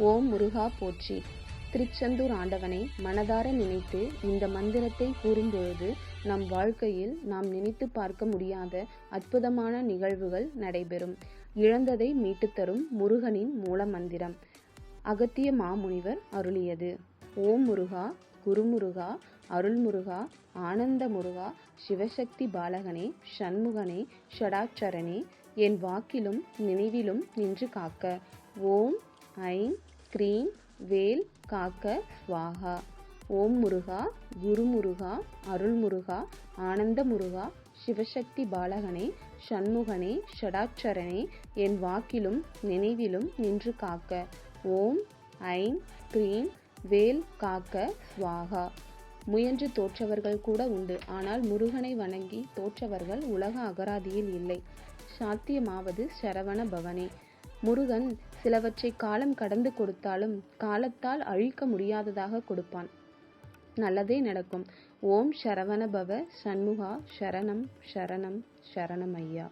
ஓம் முருகா போற்றி. திருச்செந்தூர் ஆண்டவனை மனதார நினைத்து இந்த மந்திரத்தை கூறும்பொழுது நம் வாழ்க்கையில் நாம் நினைத்து பார்க்க முடியாத அற்புதமான நிகழ்வுகள் நடைபெறும். இழந்ததை மீட்டுத் தரும் முருகனின் மூல மந்திரம். அகத்திய மாமுனிவர் அருளியது. ஓம் முருகா, குருமுருகா, அருள்முருகா, ஆனந்த முருகா, சிவசக்தி பாலகனே, சண்முகனே, ஷடாட்சரனே, என் வாக்கிலும் நினைவிலும் நின்று காக்க. ஓம் ஐம் க்ரீம் வேல் காக்க ஸ்வாஹா. ஓம் முருகா, குருமுருகா, அருள்முருகா, ஆனந்த முருகா, சிவசக்தி பாலகனே, சண்முகனே, ஷடாட்சரனே, என் வாக்கிலும் நினைவிலும் நின்று காக்க. ஓம் ஐம் க்ரீம் வேல் காக்க ஸ்வாஹா. முயன்று தோற்றவர்கள் கூட உண்டு. ஆனால் முருகனை வணங்கி தோற்றவர்கள் உலக அகராதியில் இல்லை. சாத்தியமாவது சரவண பவனே. முருகன் சிலவற்றை காலம் கடந்து கொடுத்தாலும் காலத்தால் அழிக்க முடியாததாக கொடுப்பான். நல்லதே நடக்கும். ஓம் சரவண பவ சண்முகா. சரணம் சரணம் சரணம் ஐயா.